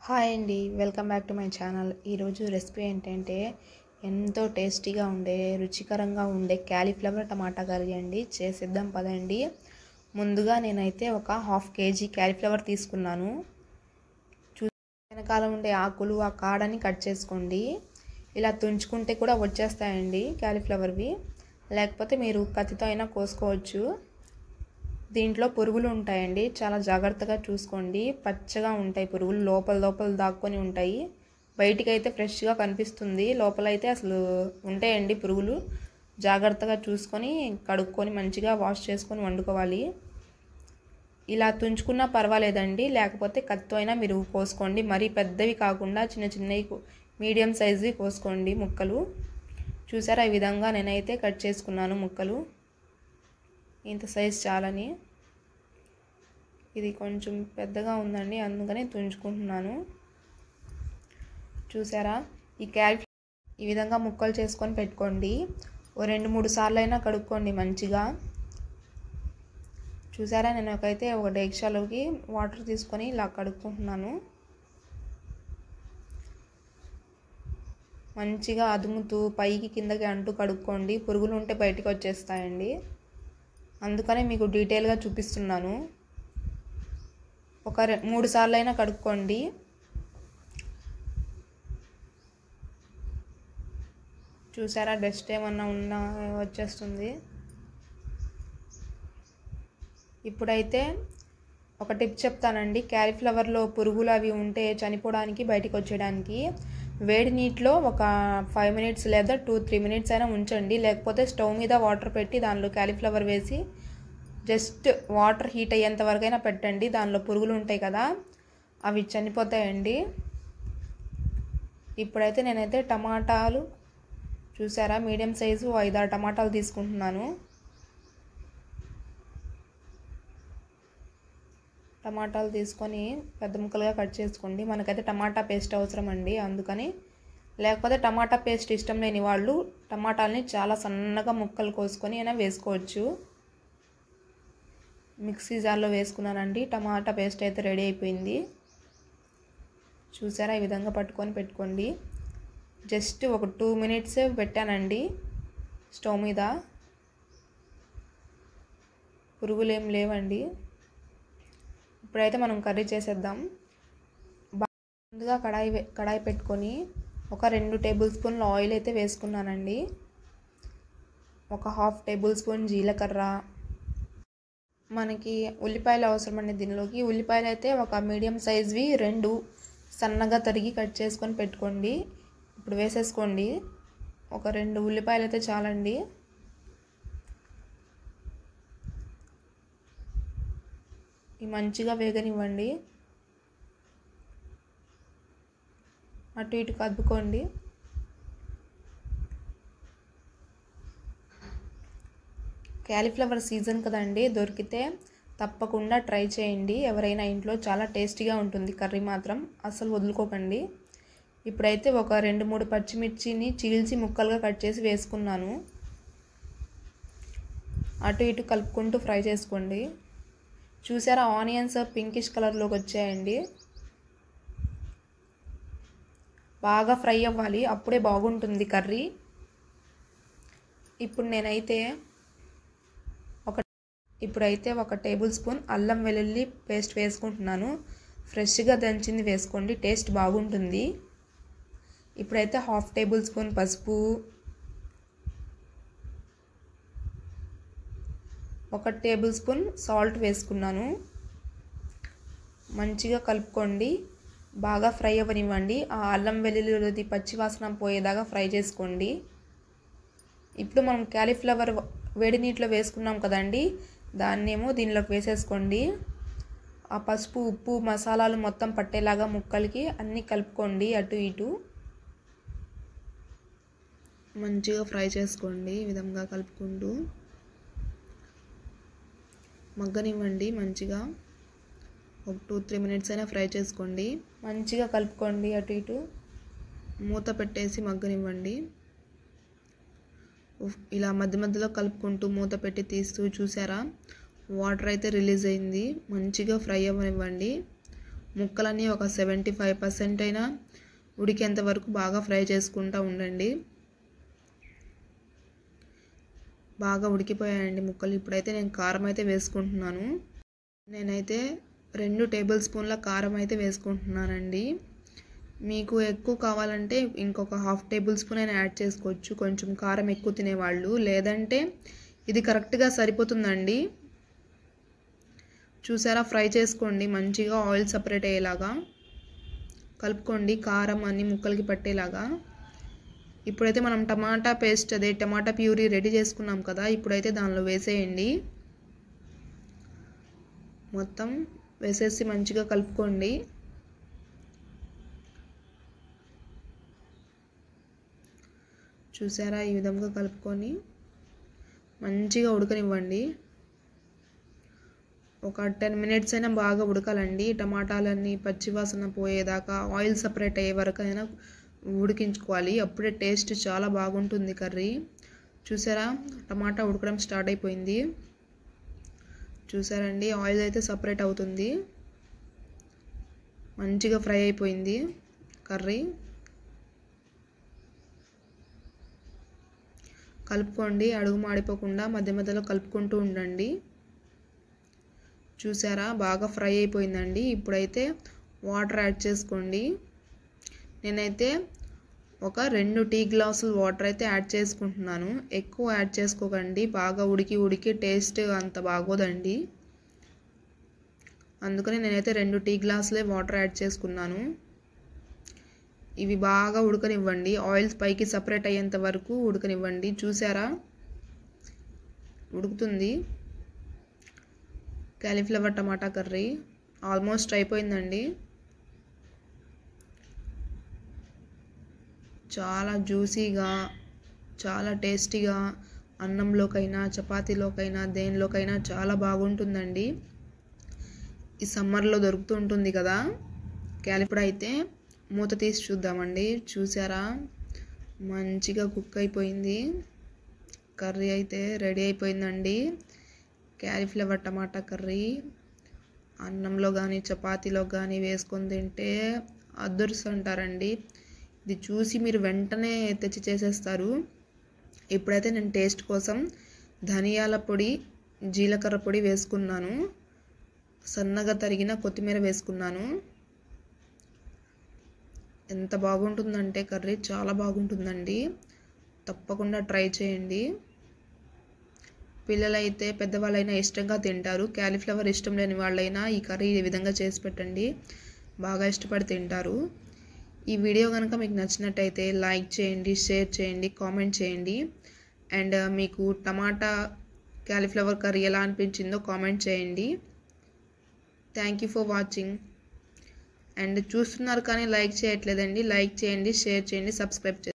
Hi అండి, welcome back to my channel. ఈరోజు recipe ఏంటంటే ఎంతో టేస్టీగా ఉండే రుచికరంగా ఉండే క్యాలీఫ్లవర్ టమాటా కర్రీ అండి. చేసేద్దాం పదండి. ముందుగా నేనైతే ఒక హాఫ్ కేజీ క్యాలీఫ్లవర్ తీసుకున్నాను. వెనకాల ఉండే ఆకులు ఆ కాడని కట్ చేసుకోండి. ఇలా తుంచుకుంటే కూడా వచ్చేస్తాయండి క్యాలీఫ్లవర్వి, లేకపోతే మీరు కత్తితో అయినా కోసుకోవచ్చు. దీంట్లో పురుగులు ఉంటాయండి, చాలా జాగ్రత్తగా చూసుకోండి. పచ్చగా ఉంటాయి పురుగులు, లోపల దాక్కొని ఉంటాయి. బయటికి అయితే ఫ్రెష్గా కనిపిస్తుంది, లోపలైతే అసలు ఉంటాయండి పురుగులు. జాగ్రత్తగా చూసుకొని కడుక్కొని మంచిగా వాష్ చేసుకొని వండుకోవాలి. ఇలా తుంచుకున్నా పర్వాలేదండి, లేకపోతే కత్తితో అయినా మీరు కోసుకోండి. మరీ పెద్దవి కాకుండా చిన్నవి మీడియం సైజువి కోసుకోండి ముక్కలు. చూసారా, ఈ విధంగా నేనైతే కట్ చేసుకున్నాను ముక్కలు. ఇంత సైజ్ చాలని. ఇది కొంచెం పెద్దగా ఉందండి, అందుకని తుంచుకుంటున్నాను. చూసారా, ఈ క్యాలీఫ్లవర్ ఈ విధంగా ముక్కలు చేసుకొని పెట్టుకోండి. ఓ 2-3 సార్లు అయినా కడుక్కోండి మంచిగా. చూసారా, నేను ఒక డేక్షాలోకి వాటర్ తీసుకొని ఇలా కడుక్కుంటున్నాను. మంచిగా అదుముతూ పైకి కిందకి అంటూ కడుక్కోండి. పురుగులు ఉంటే బయటికి వచ్చేస్తాయండి, అందుకనే మీకు డీటెయిల్గా చూపిస్తున్నాను. ఒక 3 సార్లు అయినా కడుక్కోండి. చూసారా, డస్ట్ ఏమన్నా ఉన్నా వచ్చేస్తుంది. ఇప్పుడైతే ఒక టిప్ చెప్తానండి. క్యాలీఫ్లవర్లో పురుగులు అవి ఉంటే చనిపోవడానికి, బయటికి వచ్చేయడానికి వేడి నీటిలో ఒక 5 మినిట్స్ లేదా 2-3 మినిట్స్ అయినా ఉంచండి. లేకపోతే స్టవ్ మీద వాటర్ పెట్టి దానిలో క్యాలీఫ్లవర్ వేసి జస్ట్ వాటర్ హీట్ అయ్యేంత వరకైనా పెట్టండి. దానిలో పురుగులు ఉంటాయి కదా, అవి చనిపోతాయండి. ఇప్పుడైతే నేనైతే టమాటాలు, చూసారా, మీడియం సైజు 5-6 టమాటాలు తీసుకుంటున్నాను. టమాటాలు తీసుకొని పెద్ద ముక్కలుగా కట్ చేసుకోండి. మనకైతే టమాటా పేస్ట్ అవసరం అండి, అందుకని. లేకపోతే టమాటా పేస్ట్ ఇష్టం లేని వాళ్ళు టమాటాలని చాలా సన్నగా ముక్కలు కోసుకొని అయినా వేసుకోవచ్చు. మిక్సీ జార్లో వేసుకున్నానండి. టమాటా పేస్ట్ అయితే రెడీ అయిపోయింది. చూసారా, ఈ విధంగా పెట్టుకోండి. జస్ట్ ఒక 2 మినిట్స్ పెట్టానండి స్టవ్ మీద. పురుగులు ఏం లేవండి. ఇప్పుడైతే మనం కర్రీ చేసేద్దాం. ముందుగా కడాయి పెట్టుకొని ఒక 2 టేబుల్ స్పూన్ల ఆయిల్ అయితే వేసుకున్నానండి. ఒక 1/2 టేబుల్ స్పూన్ జీలకర్ర. మనకి ఉల్లిపాయలు అవసరం అండి దీనిలోకి. ఉల్లిపాయలు అయితే ఒక మీడియం సైజ్వి 2 సన్నగా తరిగి కట్ చేసుకొని పెట్టుకోండి. ఇప్పుడు వేసేసుకోండి. ఒక 2 ఉల్లిపాయలు అయితే చాలండి. ఇవి మంచిగా వేగనివ్వండి. అటు ఇటు కదుపుకోండి. క్యాలీఫ్లవర్ సీజన్ కదండి, దొరికితే తప్పకుండా ట్రై చేయండి ఎవరైనా ఇంట్లో. చాలా టేస్టీగా ఉంటుంది కర్రీ మాత్రం, అస్సలు వదులుకోకండి. ఇప్పుడైతే ఒక 2-3 పచ్చిమిర్చిని చీల్చి ముక్కలుగా కట్ చేసి వేసుకున్నాను. అటు ఇటు కలుపుకుంటూ ఫ్రై చేసుకోండి. చూసారా, ఆనియన్స్ పింకిష్ కలర్లోకి వచ్చాయండి. బాగా ఫ్రై అవ్వాలి, అప్పుడే బాగుంటుంది కర్రీ. ఇప్పుడైతే ఒక టేబుల్ స్పూన్ అల్లం వెల్లుల్లి పేస్ట్ వేసుకుంటున్నాను. ఫ్రెష్గా దంచింది వేసుకోండి, టేస్ట్ బాగుంటుంది. ఇప్పుడైతే 1/2 టేబుల్ స్పూన్ పసుపు, 1 టేబుల్ స్పూన్ సాల్ట్ వేసుకున్నాను. మంచిగా కలుపుకోండి. బాగా ఫ్రై అవ్వనివ్వండి. ఆ అల్లం వెల్లుల్లి పచ్చివాసన పోయేదాకా ఫ్రై చేసుకోండి. ఇప్పుడు మనం క్యాలీఫ్లవర్ వేడి నీటిలో వేసుకున్నాం కదండి, దాన్నేమో దీనిలోకి వేసేసుకోండి. ఆ పసుపు, ఉప్పు, మసాలాలు మొత్తం పట్టేలాగా ముక్కలకి అన్నీ కలుపుకోండి. అటు ఇటు మంచిగా ఫ్రై చేసుకోండి. ఈ విధంగా కలుపుకుంటూ మగ్గనివ్వండి. మంచిగా ఒక 2-3 మినిట్స్ అయినా ఫ్రై చేసుకోండి. మంచిగా కలుపుకోండి. అటు ఇటు మూత పెట్టేసి మగ్గనివ్వండి. ఇలా మధ్య మధ్యలో కలుపుకుంటూ మూత పెట్టి తీస్తూ, చూసారా, వాటర్ అయితే రిలీజ్ అయింది. మంచిగా ఫ్రై అవ్వనివ్వండి. ముక్కలన్నీ ఒక 75% అయినా ఉడికేంత వరకు బాగా ఫ్రై చేసుకుంటూ ఉండండి. బాగా ఉడికిపోయాయండి ముక్కలు. ఇప్పుడైతే నేను కారం అయితే వేసుకుంటున్నాను. నేనైతే 2 టేబుల్ స్పూన్ల కారం అయితే వేసుకుంటున్నానండి. మీకు ఎక్కువ కావాలంటే ఇంకొక 1/2 టేబుల్ స్పూన్ అయినా యాడ్ చేసుకోవచ్చు, కొంచెం కారం ఎక్కువ తినేవాళ్ళు. లేదంటే ఇది కరెక్ట్గా సరిపోతుందండి. చూసారా, ఫ్రై చేసుకోండి మంచిగా, ఆయిల్ సపరేట్ అయ్యేలాగా కలుపుకోండి, కారం అన్ని ముక్కలకి పట్టేలాగా. ఇప్పుడైతే మనం టమాటా పేస్ట్, అదే టమాటా ప్యూరీ రెడీ చేసుకున్నాం కదా, ఇప్పుడైతే దానిలో వేసేయండి. మొత్తం వేసేసి మంచిగా కలుపుకోండి. చూసారా, ఈ విధంగా కలుపుకొని మంచిగా ఉడకనివ్వండి. ఒక 10 మినిట్స్ అయినా బాగా ఉడకాలండి. టమాటాలన్నీ పచ్చివాసన పోయేదాకా, ఆయిల్ సపరేట్ అయ్యే వరకు అయినా ఉడికించుకోవాలి. అప్పుడే టేస్ట్ చాలా బాగుంటుంది కర్రీ. చూసారా, టమాటా ఉడకడం స్టార్ట్ అయిపోయింది. చూసారండి, ఆయిల్ అయితే సపరేట్ అవుతుంది. మంచిగా ఫ్రై అయిపోయింది కర్రీ. కలుపుకోండి, అడుగు మాడిపోకుండా మధ్య మధ్యలో కలుపుకుంటూ ఉండండి. చూసారా, బాగా ఫ్రై అయిపోయిందండి. ఇప్పుడైతే వాటర్ యాడ్ చేసుకోండి. నేనైతే ఒక 2 టీ గ్లాసులు వాటర్ అయితే యాడ్ చేసుకుంటున్నాను. ఎక్కువ యాడ్ చేసుకోకండి, బాగా ఉడికి టేస్ట్ అంత బాగోదండి. అందుకని నేనైతే 2 టీ గ్లాసులే వాటర్ యాడ్ చేసుకున్నాను. ఇవి బాగా ఉడకనివ్వండి, ఆయిల్ పైకి సపరేట్ అయ్యేంత వరకు ఉడకనివ్వండి. చూసారా, ఉడుకుతుంది. కాలీఫ్లవర్ టమాటా కర్రీ ఆల్మోస్ట్ అయిపోయిందండి. చాలా జ్యూసీగా, చాలా టేస్టీగా, అన్నంలోకైనా చపాతీలోకైనా దేనిలోకైనా చాలా బాగుంటుందండి. ఈ సమ్మర్లో దొరుకుతూ ఉంటుంది కదా కాలీఫ్లవర్. అయితే మూత తీసి చూద్దామండి. చూసారా, మంచిగా కుక్ అయిపోయింది. కర్రీ అయితే రెడీ అయిపోయిందండి. కాలీఫ్లవర్ టమాటా కర్రీ అన్నంలో కానీ చపాతీలో కానీ వేసుకొని తింటే అదృష్టం అంటారండి. ఇది చూసి మీరు వెంటనే తెచ్చి చేసేస్తారు. ఇప్పుడైతే నేను టేస్ట్ కోసం ధనియాల పొడి, జీలకర్ర పొడి వేసుకున్నాను. సన్నగా తరిగిన కొత్తిమీర వేసుకున్నాను. ఎంత బాగుంటుందంటే కర్రీ చాలా బాగుంటుందండి. తప్పకుండా ట్రై చేయండి. పిల్లలైతే పెద్దవాళ్ళైనా ఇష్టంగా తింటారు. కాలీఫ్లవర్ ఇష్టం లేని వాళ్ళైనా ఈ కర్రీ ఈ విధంగా చేసి పెట్టండి, బాగా ఇష్టపడి తింటారు. ఈ వీడియో కనుక మీకు నచ్చినట్టయితే లైక్ చేయండి, షేర్ చేయండి, కామెంట్ చేయండి. అండ్ మీకు టమాటా కాలీఫ్లవర్ కర్రీ ఎలా అనిపించిందో కామెంట్ చేయండి. Thank you for watching. And చూస్తున్నారు కానీ లైక్ చేయట్లేదండి. లైక్ చేయండి, షేర్ చేయండి, సబ్స్క్రైబ్ చేయండి.